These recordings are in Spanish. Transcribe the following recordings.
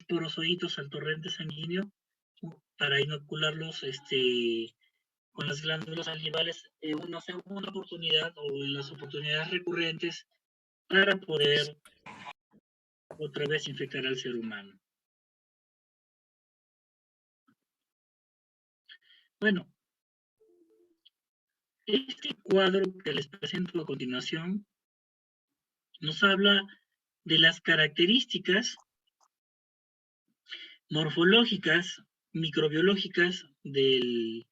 porosoditos al torrente sanguíneo para inocularlos con las glándulas salivales en una segunda oportunidad o en las oportunidades recurrentes para poder otra vez infectar al ser humano. Bueno, este cuadro que les presento a continuación nos habla de las características morfológicas, microbiológicas de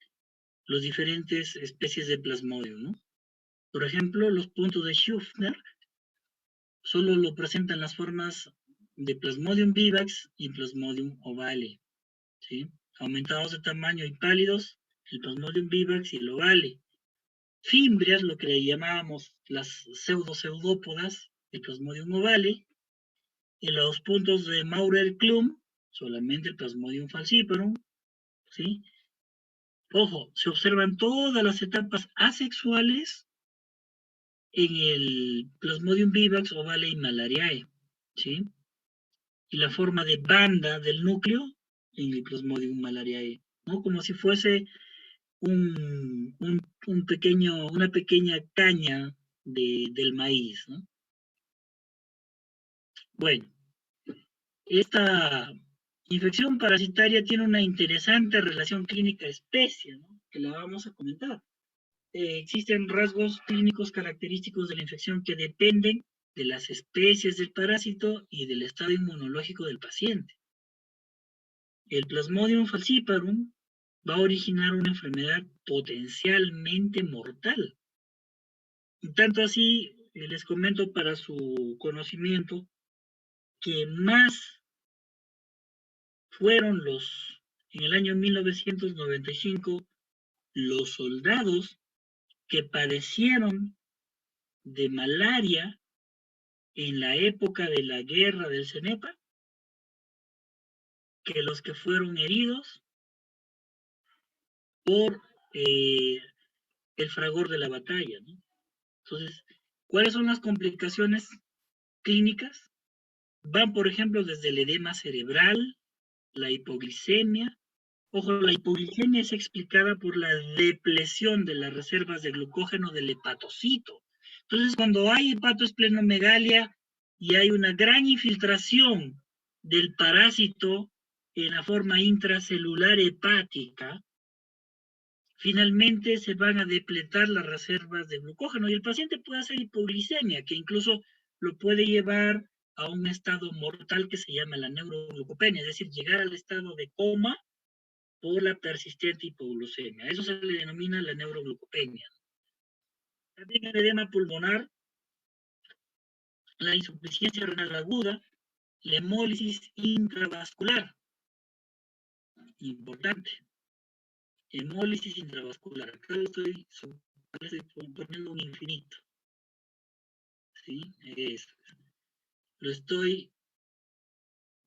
las diferentes especies de Plasmodium, ¿no? Por ejemplo, los puntos de Schuffner solo lo presentan las formas de Plasmodium vivax y Plasmodium ovale, ¿sí? Aumentados de tamaño y pálidos, el Plasmodium vivax y el ovale. Fimbrias, lo que le llamábamos las pseudópodas, el Plasmodium ovale. En los puntos de Maurer-Klum, solamente el Plasmodium falciparum, ¿sí? Ojo, se observan todas las etapas asexuales en el Plasmodium vivax, ovale y malariae, ¿sí? Y la forma de banda del núcleo en el Plasmodium malariae, ¿no? Como si fuese una pequeña caña del maíz, ¿no? Bueno, esta infección parasitaria tiene una interesante relación clínica-especie, ¿no? Que la vamos a comentar. Existen rasgos clínicos característicos de la infección que dependen de las especies del parásito y del estado inmunológico del paciente. El Plasmodium falciparum va a originar una enfermedad potencialmente mortal. Tanto así, les comento para su conocimiento que más fueron en el año 1995, los soldados que padecieron de malaria en la época de la guerra del Cenepa, que los que fueron heridos por el fragor de la batalla, ¿no? Entonces, ¿cuáles son las complicaciones clínicas? Van, por ejemplo, desde el edema cerebral, la hipoglicemia. Ojo, la hipoglicemia es explicada por la depresión de las reservas de glucógeno del hepatocito. Entonces, cuando hay hepatoesplenomegalia y hay una gran infiltración del parásito en la forma intracelular hepática, finalmente se van a depletar las reservas de glucógeno y el paciente puede hacer hipoglicemia, que incluso lo puede llevar a un estado mortal que se llama la neuroglucopenia, es decir, llegar al estado de coma por la persistente hipoglucemia. Eso se le denomina la neuroglucopenia. También el edema pulmonar, la insuficiencia renal aguda, la hemólisis intravascular. Importante. Hemólisis intravascular. Acá le estoy poniendo un infinito. ¿Sí? Eso. Lo estoy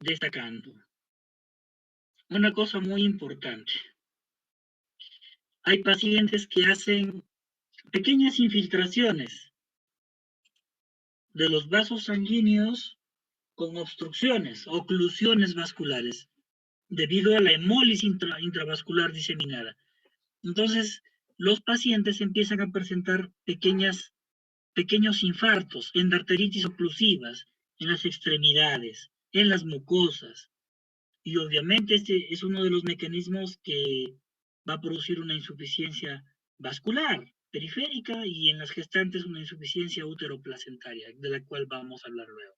destacando. Una cosa muy importante. Hay pacientes que hacen pequeñas infiltraciones de los vasos sanguíneos con obstrucciones, oclusiones vasculares, debido a la hemólisis intravascular diseminada. Entonces, los pacientes empiezan a presentar pequeños infartos, endarteritis oclusivas en las extremidades, en las mucosas. Y obviamente este es uno de los mecanismos que va a producir una insuficiencia vascular periférica y en las gestantes una insuficiencia útero-placentaria, de la cual vamos a hablar luego.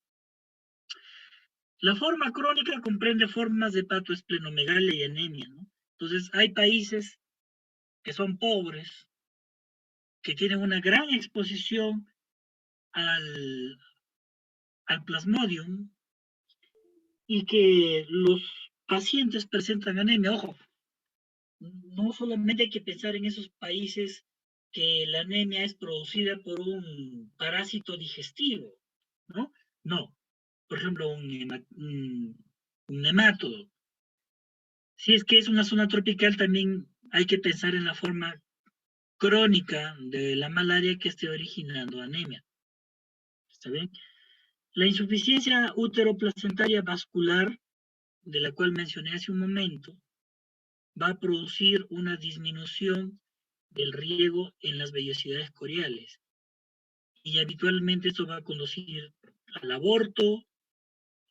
La forma crónica comprende formas de hepatoesplenomegalia y anemia, ¿no? Entonces, hay países que son pobres, que tienen una gran exposición al plasmodium y que los pacientes presentan anemia. Ojo, no solamente hay que pensar en esos países que la anemia es producida por un parásito digestivo, ¿no? No. Por ejemplo, un nemátodo. Si es que es una zona tropical, también hay que pensar en la forma crónica de la malaria que esté originando anemia. ¿Está bien? La insuficiencia útero-placentaria vascular de la cual mencioné hace un momento, va a producir una disminución del riego en las vellosidades coriales. Y habitualmente esto va a conducir al aborto,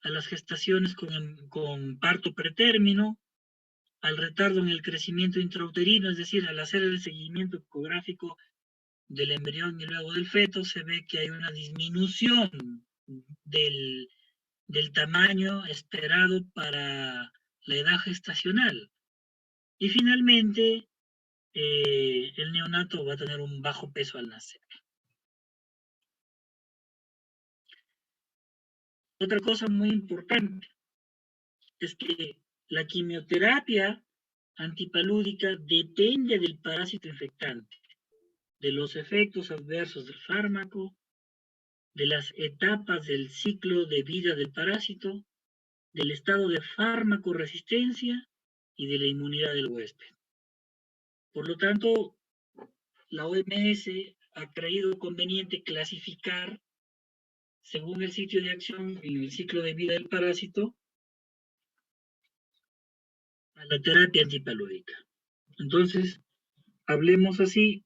a las gestaciones con parto pretérmino, al retardo en el crecimiento intrauterino, es decir, al hacer el seguimiento ecográfico del embrión y luego del feto, se ve que hay una disminución del tamaño esperado para la edad gestacional. Y finalmente, el neonato va a tener un bajo peso al nacer. Otra cosa muy importante es que la quimioterapia antipalúdica depende del parásito infectante, de los efectos adversos del fármaco, de las etapas del ciclo de vida del parásito, del estado de fármaco-resistencia y de la inmunidad del huésped. Por lo tanto, la OMS ha creído conveniente clasificar, según el sitio de acción en el ciclo de vida del parásito, a la terapia antipalúdica. Entonces, hablemos así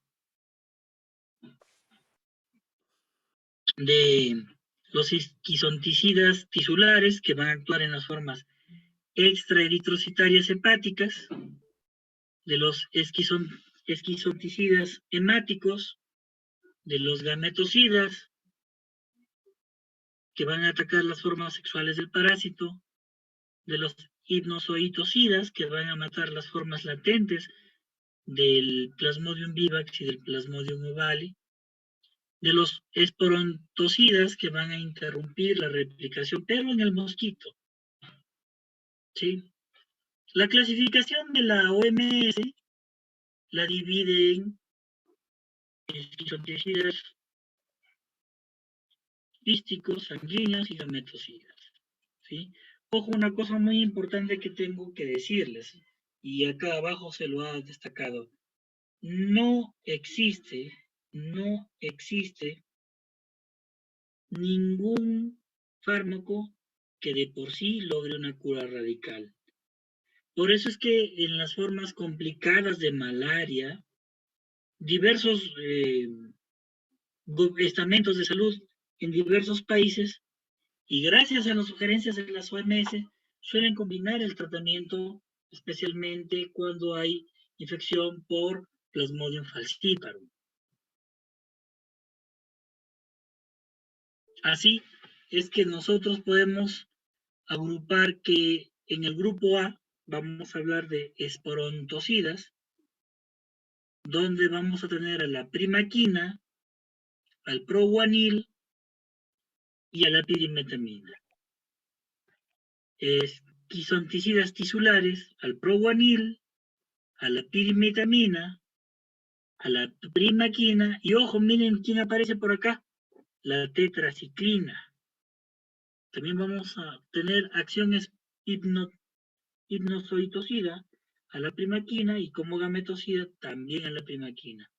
de los esquizonticidas tisulares que van a actuar en las formas extraeritrocitarias hepáticas, de los esquizonticidas hemáticos, de los gametocidas que van a atacar las formas sexuales del parásito, de los hipnozoitocidas que van a matar las formas latentes del Plasmodium vivax y del Plasmodium ovale, de los esporontocidas que van a interrumpir la replicación, pero en el mosquito. ¿Sí? La clasificación de la OMS la divide en esquizonticidas hísticos, sanguíneos y gametocidas. ¿Sí? Ojo, una cosa muy importante que tengo que decirles, y acá abajo se lo ha destacado. No existe ningún fármaco que de por sí logre una cura radical. Por eso es que en las formas complicadas de malaria, diversos estamentos de salud en diversos países, y gracias a las sugerencias de las OMS, suelen combinar el tratamiento, especialmente cuando hay infección por Plasmodium falciparum. Así es que nosotros podemos agrupar que en el grupo A vamos a hablar de esporontocidas, donde vamos a tener a la primaquina, al proguanil y a la pirimetamina. Esquizonticidas tisulares, al proguanil, a la pirimetamina, a la primaquina, y ojo, miren quién aparece por acá, la tetraciclina. También vamos a tener acciones hipnozoitocida a la primaquina y como gametocida también a la primaquina.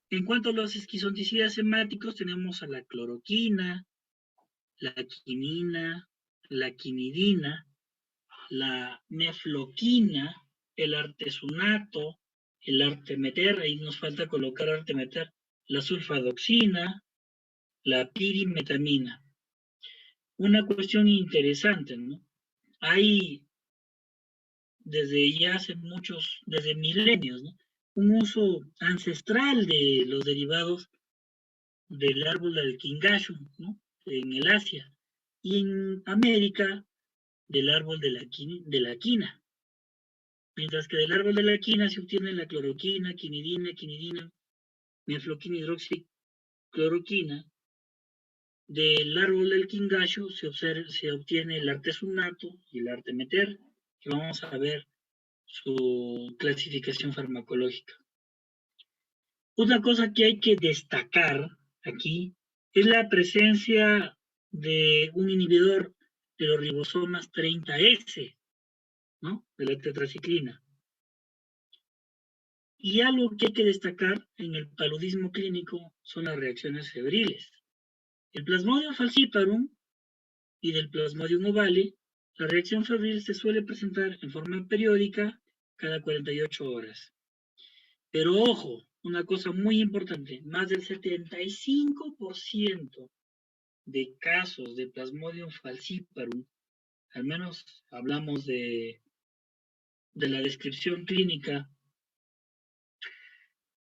En cuanto a los esquizonticidas hemáticos, tenemos a la cloroquina, la quinina, la quinidina, la nefloquina, el artesunato, el artemeter, ahí nos falta colocar artemeter, la sulfadoxina, la pirimetamina. Una cuestión interesante, ¿no? Hay desde ya hace desde milenios, ¿no? Un uso ancestral de los derivados del árbol del quingashu, ¿no? En el Asia, y en América del árbol de la quina. Mientras que del árbol de la quina se obtiene la cloroquina, quinidina, mefloquina, hidroxicloroquina. Del árbol del quingashu se obtiene el artesunato y el artemeter, que vamos a ver su clasificación farmacológica. Una cosa que hay que destacar aquí es la presencia de un inhibidor de los ribosomas 30S, ¿no? De la tetraciclina. Y algo que hay que destacar en el paludismo clínico son las reacciones febriles. El Plasmodium falciparum y del Plasmodium ovale La reacción febril se suele presentar en forma periódica cada 48 horas. Pero ojo, una cosa muy importante, más del 75% de casos de Plasmodium falciparum, al menos hablamos de la descripción clínica,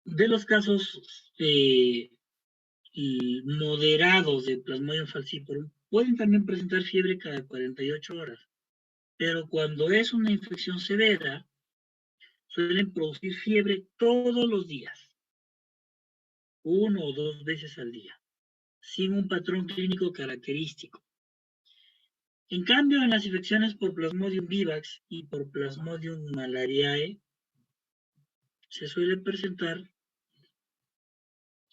de los casos moderados de Plasmodium falciparum, pueden también presentar fiebre cada 48 horas. Pero cuando es una infección severa, suelen producir fiebre todos los días, 1 o 2 veces al día, sin un patrón clínico característico. En cambio, en las infecciones por Plasmodium vivax y por Plasmodium malariae, se suele presentar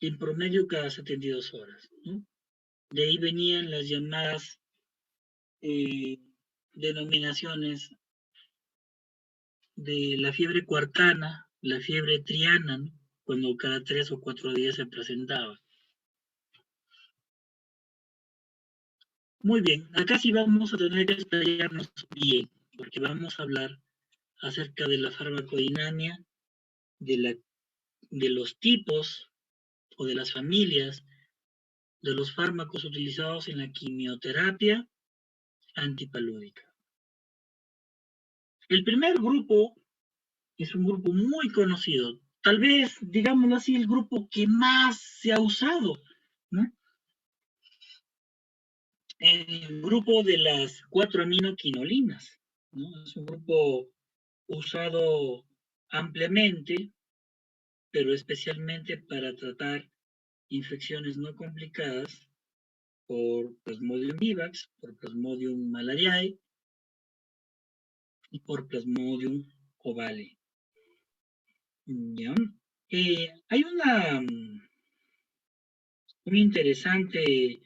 en promedio cada 72 horas, ¿no? De ahí venían las llamadas denominaciones de la fiebre cuartana, la fiebre triana, ¿no? Cuando cada 3 o 4 días se presentaba. Muy bien, acá sí vamos a tener que explayarnos bien, porque vamos a hablar acerca de la farmacodinamia, de los tipos o de las familias de los fármacos utilizados en la quimioterapia antipalúdica. El primer grupo es un grupo muy conocido, tal vez, digámoslo así, el grupo que más se ha usado, ¿no? El grupo de las 4-aminoquinolinas, ¿no? Es un grupo usado ampliamente, pero especialmente para tratar infecciones no complicadas por Plasmodium vivax, por Plasmodium malariae y por Plasmodium ovale. ¿Ya? Hay una interesante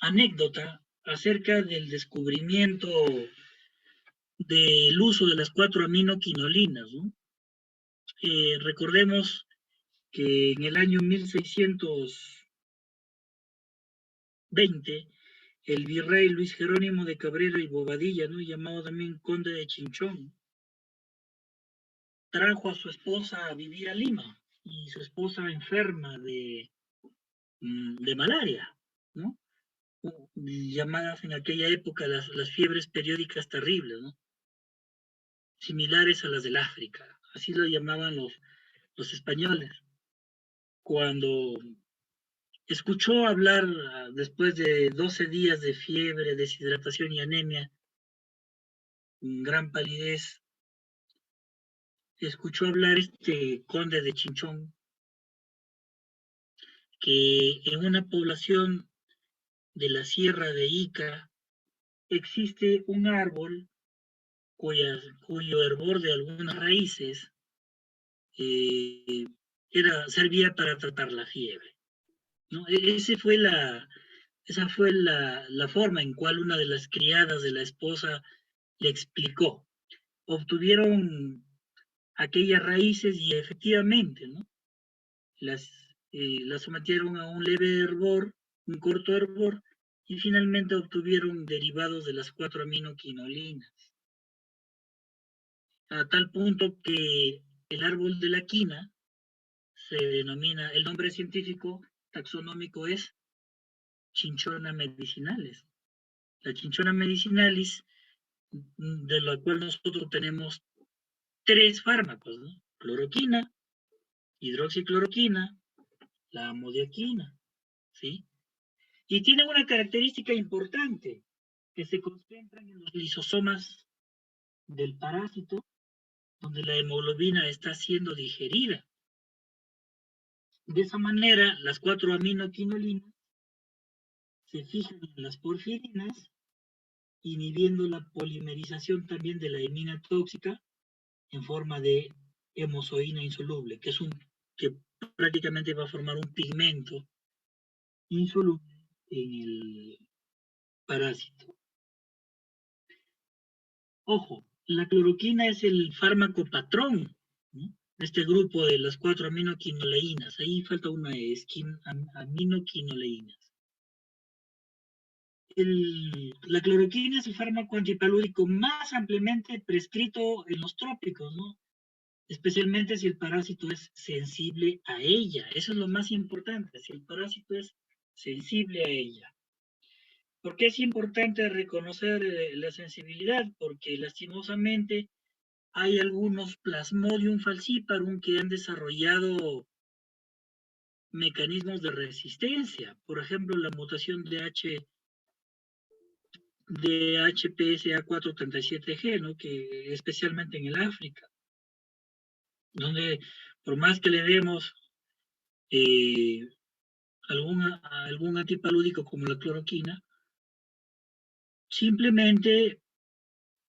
anécdota acerca del descubrimiento del uso de las 4-aminoquinolinas, ¿no? Recordemos que en el año 1620 el virrey Luis Jerónimo de Cabrera y Bobadilla, ¿no? Llamado también conde de Chinchón, trajo a su esposa a vivir a Lima, y su esposa enferma de malaria, ¿no? Llamadas en aquella época las fiebres periódicas terribles, ¿no? Similares a las del África, así lo llamaban los españoles. Cuando escuchó hablar, después de 12 días de fiebre, deshidratación y anemia, gran palidez, escuchó hablar este conde de Chinchón, que en una población de la sierra de Ica existe un árbol cuyo hervor de algunas raíces eh, servía para tratar la fiebre, ¿no? Esa fue la forma en cual una de las criadas de la esposa le explicó. Obtuvieron aquellas raíces y efectivamente, ¿no? Las sometieron a un leve hervor, un corto hervor, y finalmente obtuvieron derivados de las 4-aminoquinolinas, a tal punto que el árbol de la quina se denomina, el nombre científico taxonómico es Chinchona medicinalis. La Chinchona medicinalis, de la cual nosotros tenemos 3 fármacos, ¿no? Cloroquina, hidroxicloroquina, la amodiaquina, ¿sí? Y tiene una característica importante, que se concentran en los lisosomas del parásito, donde la hemoglobina está siendo digerida. De esa manera, las 4-aminoquinolinas se fijan en las porfirinas, inhibiendo la polimerización también de la hemina tóxica en forma de hemozoína insoluble, que prácticamente va a formar un pigmento insoluble en el parásito. Ojo, la cloroquina es el fármaco patrón, ¿no? Este grupo de las 4-aminoquinoleínas. Ahí falta una, aminoquinoleínas. la cloroquina es el fármaco antipalúdico más ampliamente prescrito en los trópicos, ¿no? Especialmente si el parásito es sensible a ella. Eso es lo más importante, si el parásito es sensible a ella. ¿Por qué es importante reconocer la sensibilidad? Porque lastimosamente hay algunos Plasmodium falciparum que han desarrollado mecanismos de resistencia. Por ejemplo, la mutación de HPSA437G, ¿no? Que especialmente en el África, donde por más que le demos eh, algún antipalúdico como la cloroquina, simplemente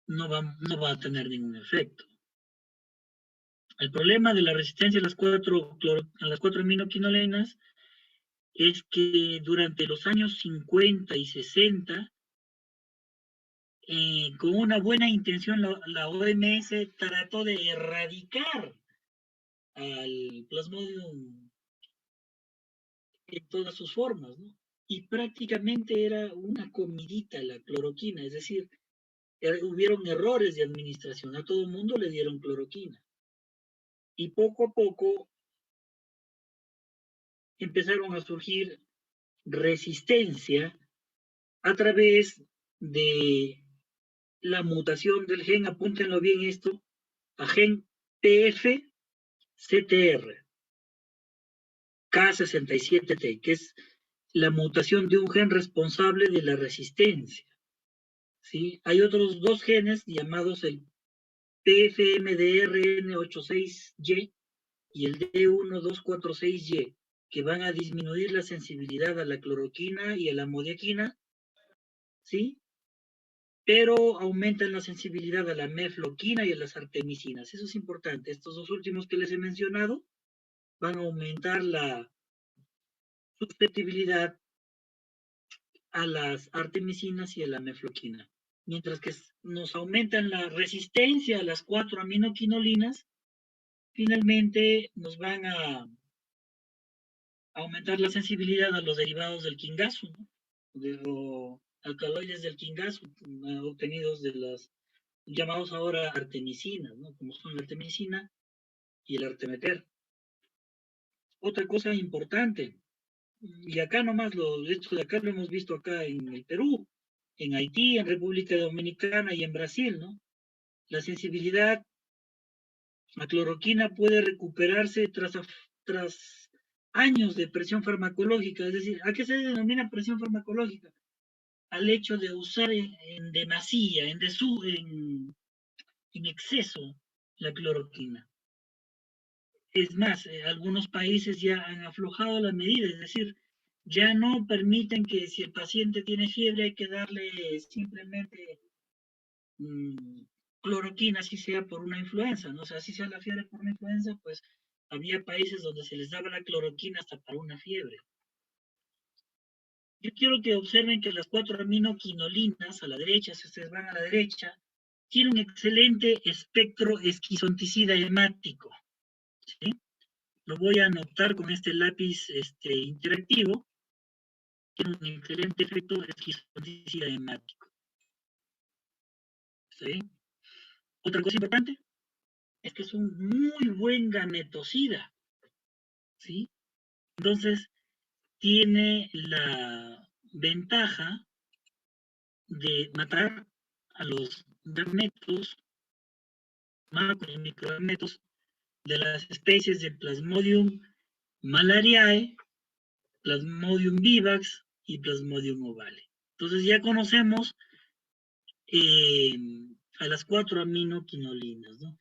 no va a tener ningún efecto. El problema de la resistencia a las cuatro aminoquinolinas es que durante los años 50 y 60, con una buena intención, la OMS trató de erradicar al Plasmodium en todas sus formas, ¿no? Y prácticamente era una comidita la cloroquina, es decir, hubieron errores de administración, a todo el mundo le dieron cloroquina. Y poco a poco empezaron a surgir resistencia a través de la mutación del gen, apúntenlo bien esto, a gen PF-CTR, K67T, que es la mutación de un gen responsable de la resistencia. ¿Sí? Hay otros dos genes llamados el PFMDRN86Y y el D1246Y, que van a disminuir la sensibilidad a la cloroquina y a la modiaquina, ¿sí? Pero aumentan la sensibilidad a la mefloquina y a las artemisinas. Eso es importante. Estos dos últimos que les he mencionado van a aumentar la susceptibilidad a las artemisinas y a la mefloquina. Mientras que nos aumentan la resistencia a las 4 aminoquinolinas, finalmente nos van a aumentar la sensibilidad a los derivados del quingazo, ¿no? De los alcaloides del quingazo obtenidos de las llamados ahora artemisinas, ¿no? Como son la artemisina y el artemeter. Otra cosa importante, y acá nomás, esto de acá lo hemos visto acá en el Perú, en Haití, en República Dominicana y en Brasil, ¿no? La sensibilidad a cloroquina puede recuperarse tras años de presión farmacológica. Es decir, ¿a qué se denomina presión farmacológica? Al hecho de usar en demasía, en exceso la cloroquina. Es más, algunos países ya han aflojado la medida, es decir, ya no permiten que si el paciente tiene fiebre hay que darle simplemente cloroquina, así sea por una influenza, ¿no? O sea, así sea la fiebre por una influenza, pues había países donde se les daba la cloroquina hasta para una fiebre. Yo quiero que observen que las 4 aminoquinolinas a la derecha, si ustedes van a la derecha, tienen un excelente espectro esquizonticida hemático, ¿sí? Lo voy a anotar con este lápiz interactivo. Tiene un excelente efecto esquizonticida hemático. ¿Sí? Otra cosa importante es que es un muy buen gametocida. ¿Sí? Entonces, tiene la ventaja de matar a los gametos, macro y microgametos de las especies de Plasmodium malariae, Plasmodium vivax y Plasmodium ovale. Entonces ya conocemos a las 4 aminoquinolinas, ¿no?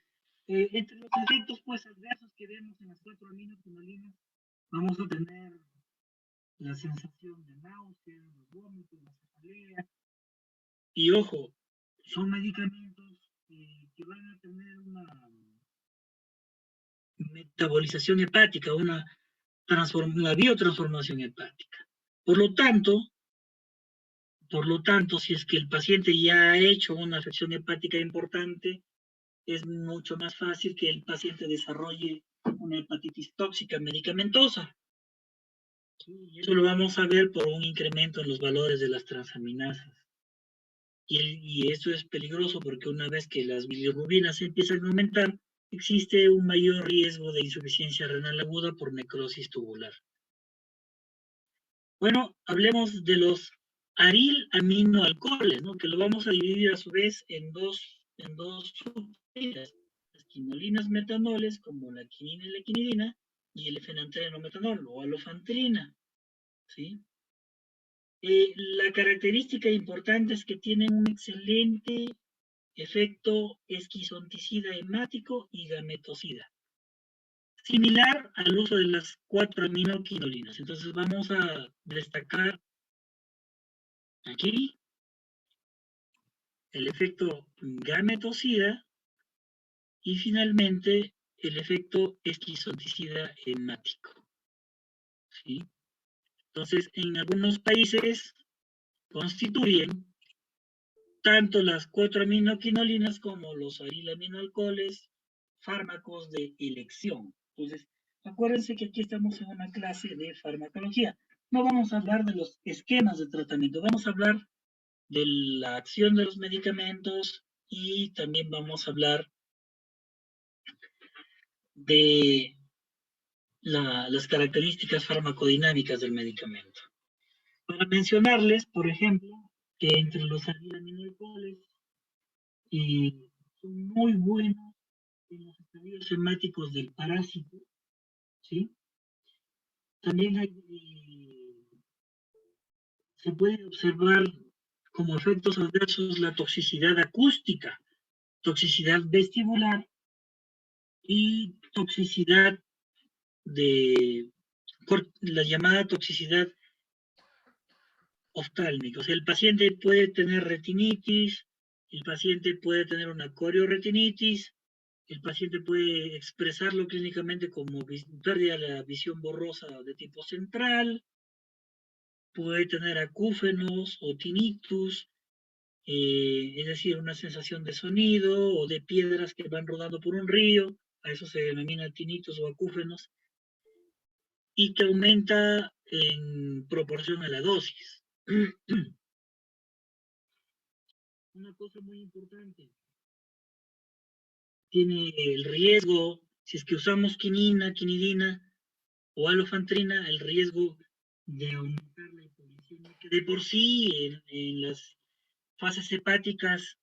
Entre los efectos pues adversos que vemos en las 4 aminoquinolinas, vamos a tener la sensación de náusea, los vómitos, la cefalea. Y ojo, son medicamentos que van a tener una metabolización hepática, una biotransformación hepática. Por lo tanto, si es que el paciente ya ha hecho una afección hepática importante, es mucho más fácil que el paciente desarrolle una hepatitis tóxica medicamentosa. Y eso lo vamos a ver por un incremento en los valores de las transaminasas. Y eso es peligroso porque una vez que las bilirrubinas empiezan a aumentar, existe un mayor riesgo de insuficiencia renal aguda por necrosis tubular. Bueno, hablemos de los arilaminoalcoholes, ¿no? Que lo vamos a dividir a su vez en dos subfilas. Las quinolinas metanoles, como la quinina y la quinidina, y el fenantreno metanol, o alofentrina, ¿sí? La característica importante es que tienen un excelente efecto esquizonticida hemático y gametocida, similar al uso de las 4-aminoquinolinas. Entonces vamos a destacar aquí el efecto gametocida y finalmente el efecto esquizonticida hemático, ¿sí? Entonces, en algunos países constituyen tanto las 4-aminoquinolinas como los arilaminoalcoholes fármacos de elección. Entonces, acuérdense que aquí estamos en una clase de farmacología. No vamos a hablar de los esquemas de tratamiento, vamos a hablar de la acción de los medicamentos y también vamos a hablar de las características farmacodinámicas del medicamento. Para mencionarles, por ejemplo, que entre los arilaminoalcoholes son muy buenos en los estadios hemáticos del parásito, ¿sí? También se puede observar como efectos adversos la toxicidad acústica, toxicidad vestibular y toxicidad de la llamada toxicidad oftálmica. O sea, el paciente puede tener retinitis, el paciente puede tener una corioretinitis, el paciente puede expresarlo clínicamente como pérdida de la visión borrosa de tipo central, puede tener acúfenos o tinnitus, es decir, una sensación de sonido o de piedras que van rodando por un río, a eso se denomina tinnitus o acúfenos, y que aumenta en proporción a la dosis. Una cosa muy importante, tiene el riesgo, si es que usamos quinina, quinidina o alofentrina, el riesgo de aumentar la hipoglicemia, que de por sí en las fases hepáticas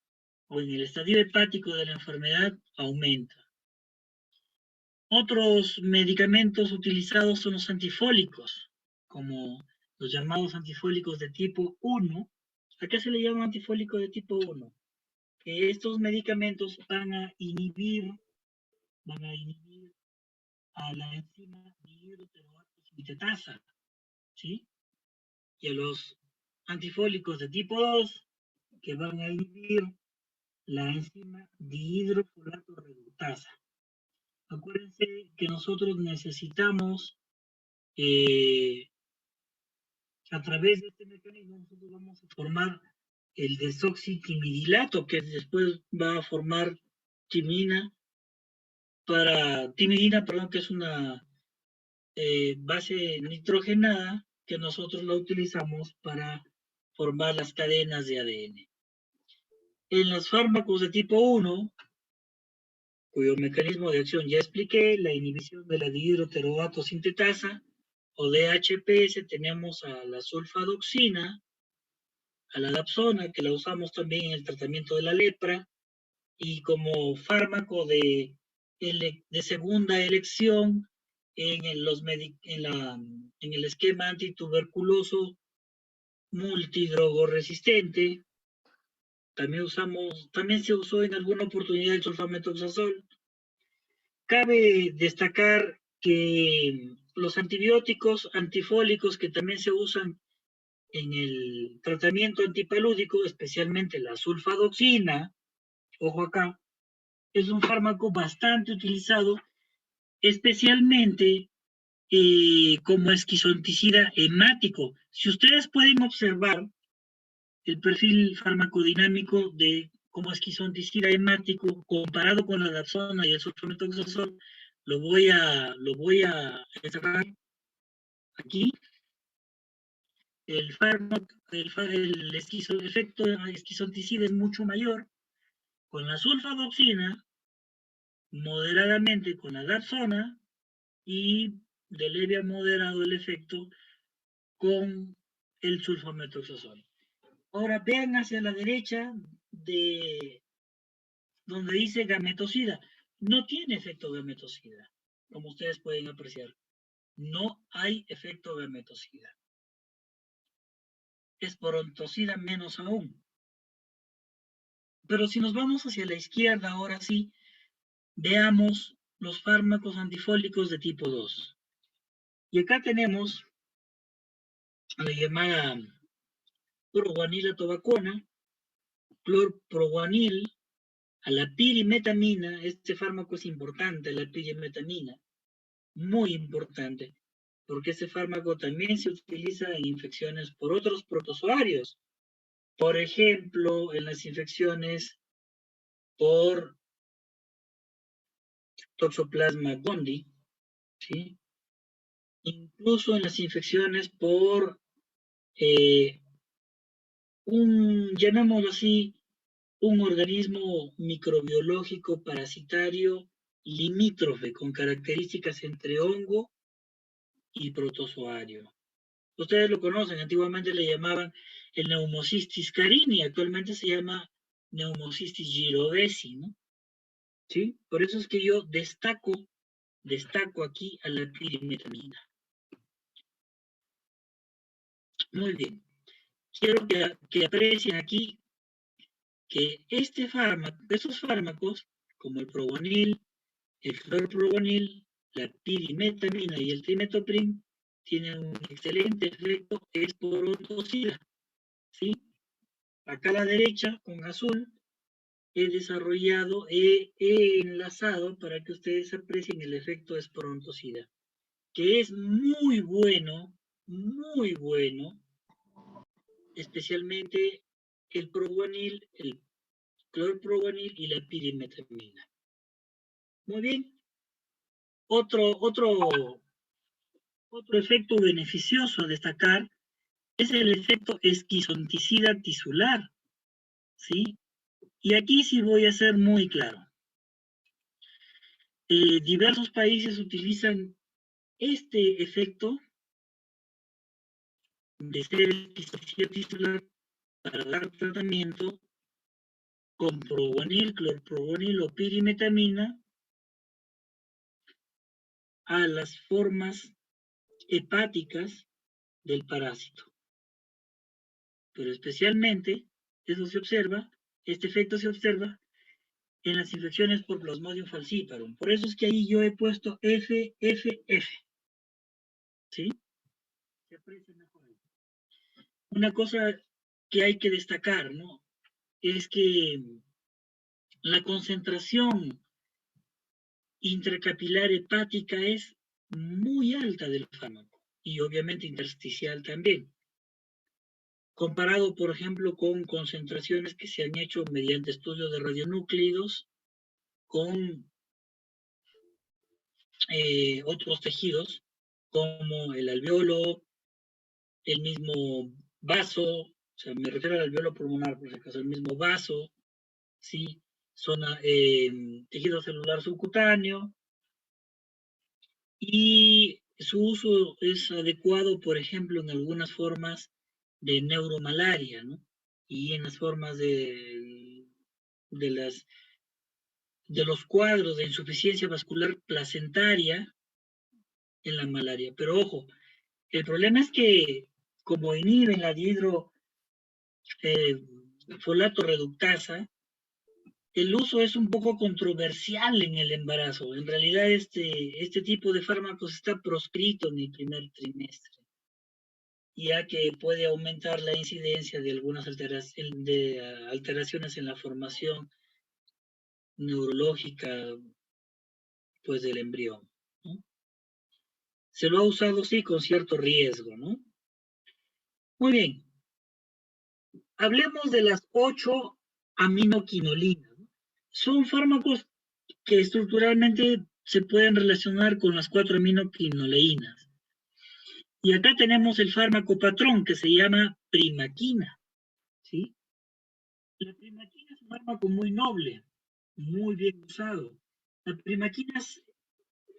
o en el estadio hepático de la enfermedad aumenta. Otros medicamentos utilizados son los antifólicos, como los llamados antifólicos de tipo 1. ¿A qué se le llama antifólico de tipo 1? Que estos medicamentos van a inhibir a la enzima dihidroteroatosintetasa, ¿sí? Y a los antifólicos de tipo 2, que van a inhibir la enzima dihidrofolato reductasa. Acuérdense que nosotros necesitamos, a través de este mecanismo, nosotros vamos a formar el desoxitimidilato, que después va a formar timidina, que es una base nitrogenada que nosotros la utilizamos para formar las cadenas de ADN. En los fármacos de tipo 1, cuyo mecanismo de acción ya expliqué, la inhibición de la dihidroteroatosintetasa o DHPS, tenemos a la sulfadoxina, a la dapsona, que la usamos también en el tratamiento de la lepra, y como fármaco de segunda elección en el esquema antituberculoso multidrogoresistente. También se usó en alguna oportunidad el sulfamethoxazol. Cabe destacar que los antibióticos antifólicos que también se usan en el tratamiento antipalúdico, especialmente la sulfadoxina, ojo acá, es un fármaco bastante utilizado, especialmente como esquizonticida hemático. Si ustedes pueden observar el perfil farmacodinámico de como esquizonticida hemático comparado con la dapsona y el sulfamethoxazol, lo voy a encerrar aquí. el fármaco, el efecto esquizonticida es mucho mayor con la sulfadoxina, moderadamente con la dapsona y de leve a moderado el efecto con el sulfamethoxazol. Ahora vean hacia la derecha de donde dice gametocida. No tiene efecto gametocida, como ustedes pueden apreciar. No hay efecto gametocida. Esporontocida menos aún. Pero si nos vamos hacia la izquierda, ahora sí, veamos los fármacos antifólicos de tipo 2. Y acá tenemos a la llamada proguanila tobacona, clorproguanil, a la pirimetamina. Este fármaco es importante, la pirimetamina, muy importante, porque este fármaco también se utiliza en infecciones por otros protozoarios. Por ejemplo, en las infecciones por Toxoplasma gondii, ¿sí? Incluso en las infecciones por llamémoslo así, un organismo microbiológico parasitario limítrofe con características entre hongo y protozoario. Ustedes lo conocen, antiguamente le llamaban el Pneumocystis carini, actualmente se llama Pneumocystis jirovecii, ¿no? ¿Sí? Por eso es que yo destaco aquí a la pirimetamina. Muy bien. Quiero que aprecien aquí que estos fármacos, como el proguanil, el clorproguanil, la pirimetamina y el trimethoprim, tienen un excelente efecto esporontocida, ¿sí? Acá a la derecha, con azul, he desarrollado, he enlazado para que ustedes aprecien el efecto esporontocida, que es muy bueno, especialmente el proguanil, el clorproguanil y la pirimetamina. Muy bien. Otro efecto beneficioso a destacar es el efecto esquizonticida tisular, ¿sí? Y aquí sí voy a ser muy claro. Diversos países utilizan este efecto de ser esquizonticida tisular para dar tratamiento con proguanil, clorproguanil o pirimetamina a las formas hepáticas del parásito. Pero especialmente, este efecto se observa en las infecciones por Plasmodium falciparum. Por eso es que ahí yo he puesto FFF. ¿Sí? Se aprecia mejor ahí. Una cosa que hay que destacar, ¿no? Es que la concentración intracapilar hepática es muy alta del fármaco y obviamente intersticial también. Comparado, por ejemplo, con concentraciones que se han hecho mediante estudios de radionúclidos con otros tejidos, como el alveolo, el mismo vaso, o sea, me refiero al alveolo pulmonar, por si acaso, el mismo vaso, ¿sí? Tejido celular subcutáneo, y su uso es adecuado, por ejemplo, en algunas formas de neuromalaria, ¿no? Y en las formas de los cuadros de insuficiencia vascular placentaria en la malaria. Pero ojo, el problema es que como inhiben la dihidrofolato reductasa, el uso es un poco controversial en el embarazo. En realidad este tipo de fármacos está proscrito en el primer trimestre, ya que puede aumentar la incidencia de algunas alteraciones en la formación neurológica pues, del embrión, ¿no? Se lo ha usado, sí, con cierto riesgo, ¿no? Muy bien. Hablemos de las 8 aminoquinolinas, ¿no? Son fármacos que estructuralmente se pueden relacionar con las 4 aminoquinoleínas. Y acá tenemos el fármaco patrón que se llama primaquina, ¿sí? La primaquina es un fármaco muy noble, muy bien usado. La primaquina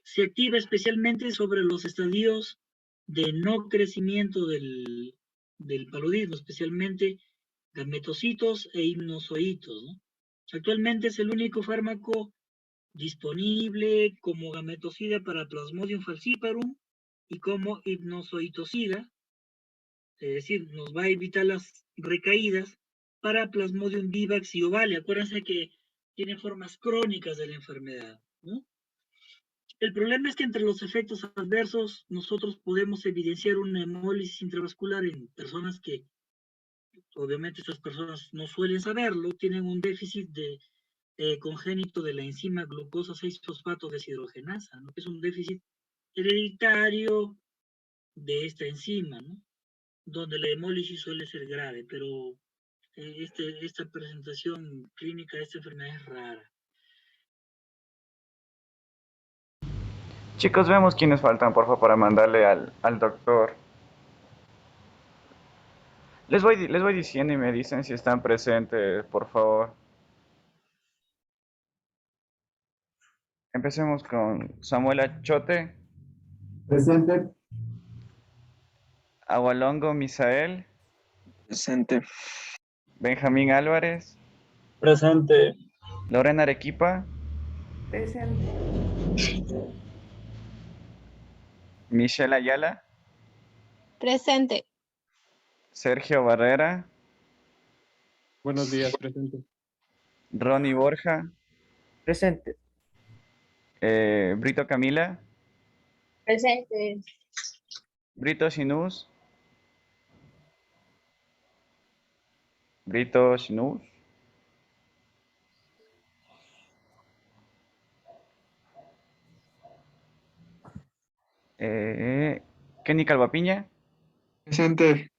se activa especialmente sobre los estadios de no crecimiento del paludismo, especialmente gametocitos e hipnozoitos, ¿no? Actualmente es el único fármaco disponible como gametocida para Plasmodium falciparum y como hipnozoitocida, es decir, nos va a evitar las recaídas para Plasmodium vivax y ovale. Acuérdense que tiene formas crónicas de la enfermedad, ¿no? El problema es que entre los efectos adversos nosotros podemos evidenciar una hemólisis intravascular en personas que, obviamente estas personas no suelen saberlo, tienen un déficit congénito de la enzima glucosa 6-fosfato deshidrogenasa, ¿no? Que es un déficit hereditario de esta enzima, ¿no? Donde la hemólisis suele ser grave, pero esta presentación clínica de esta enfermedad es rara. Chicos, vemos quiénes faltan, por favor, para mandarle al doctor. Les voy diciendo y me dicen si están presentes, por favor. Empecemos con Samuel Chote, Presente. Agualongo Misael, Presente. Benjamín Álvarez, Presente. Lorena Arequipa, Presente. Michelle Ayala, Presente. Sergio Barrera, Buenos días, presente. Ronnie Borja, Presente. Brito Camila, Presente. Brito Sinús, Brito Sinús, Kenny Calvapiña, Presente.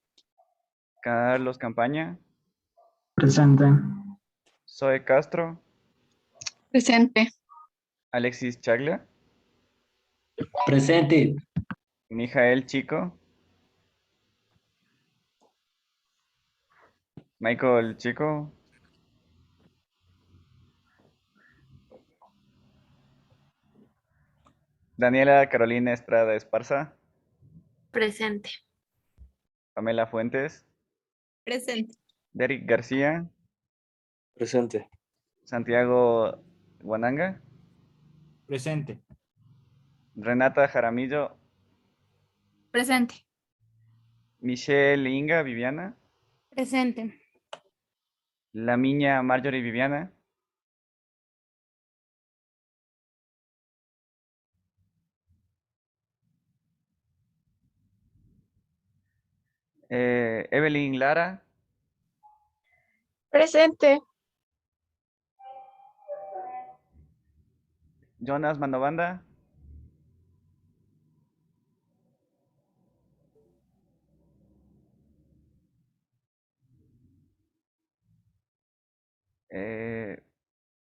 Carlos Campaña, Presente. Zoe Castro, Presente. Alexis Chagla, Presente. Mijael Chico, Michael Chico, Daniela Carolina Estrada Esparza, Presente. Pamela Fuentes, Presente. Derek García, Presente. Santiago Guananga, Presente. Renata Jaramillo, Presente. Michelle Inga Viviana, Presente. La Miña Marjorie Viviana, Evelyn Lara, Presente. Jonas Mandobanda,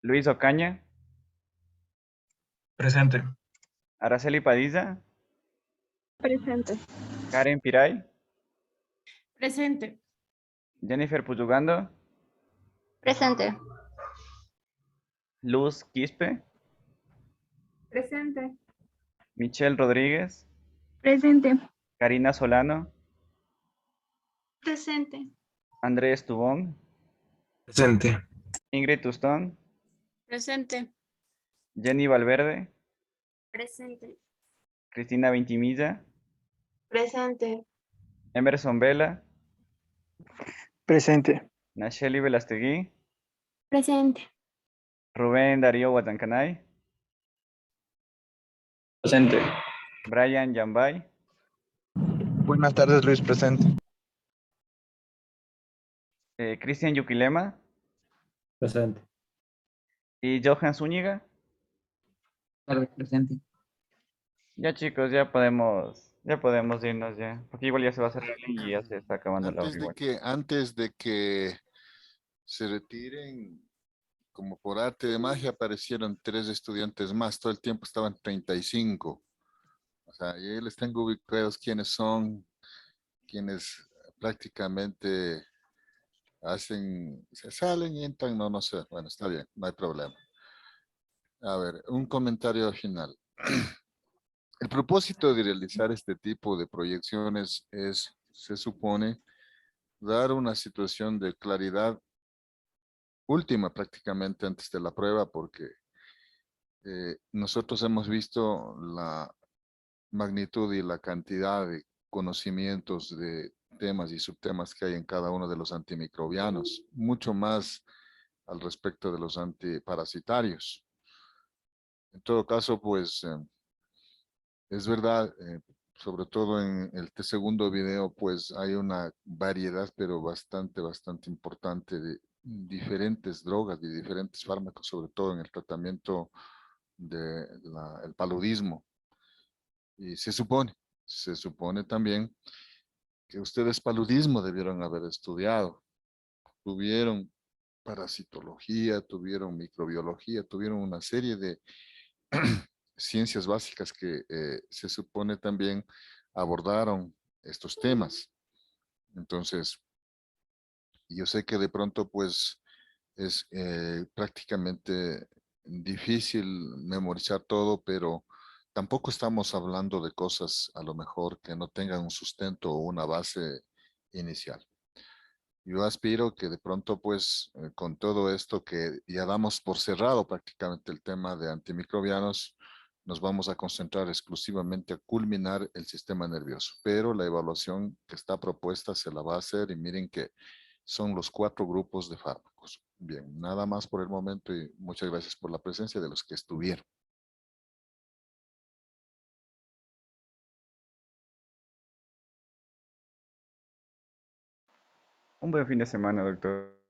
Luis Ocaña, Presente. Araceli Padilla, Presente. Karen Piray, Presente. Jennifer Puyugando, Presente. Luz Quispe, Presente. Michelle Rodríguez, Presente. Karina Solano, Presente. Andrés Tubón, Presente. Ingrid Tustón, Presente. Jenny Valverde, Presente. Cristina Vintimilla, Presente. Emerson Vela, Presente. Nacheli Velastegui, Presente. Rubén Darío Huatancanay, Presente. Brian Yambay, Buenas tardes, Luis, presente. Cristian Yuquilema Presente. y Johan Zúñiga. Presente. Ya chicos, ya podemos irnos ya, porque igual ya se va a cerrar y ya se está acabando la hora igual. Antes de que se retiren, como por arte de magia, aparecieron 3 estudiantes más. Todo el tiempo estaban 35. sea, y ahí les tengo ubicados quiénes son, quienes prácticamente hacen, se salen y entran, no, no sé. Bueno, está bien, no hay problema. A ver, un comentario final. El propósito de realizar este tipo de proyecciones es, se supone, dar una situación de claridad última prácticamente antes de la prueba, porque nosotros hemos visto la magnitud y la cantidad de conocimientos de temas y subtemas que hay en cada uno de los antimicrobianos, mucho más al respecto de los antiparasitarios. En todo caso, pues es verdad, sobre todo en el segundo video, pues hay una variedad, pero bastante importante de diferentes drogas y diferentes fármacos, sobre todo en el tratamiento del paludismo. Y se supone también que ustedes paludismo debieron haber estudiado. Tuvieron parasitología, tuvieron microbiología, tuvieron una serie de ciencias básicas que se supone también abordaron estos temas. Entonces, yo sé que de pronto pues es prácticamente difícil memorizar todo, pero tampoco estamos hablando de cosas a lo mejor que no tengan un sustento o una base inicial. Yo aspiro que de pronto, pues, con todo esto que ya damos por cerrado prácticamente el tema de antimicrobianos, nos vamos a concentrar exclusivamente a culminar el sistema nervioso. Pero la evaluación que está propuesta se la va a hacer y miren que son los 4 grupos de fármacos. Bien, nada más por el momento y muchas gracias por la presencia de los que estuvieron. Un buen fin de semana, doctor.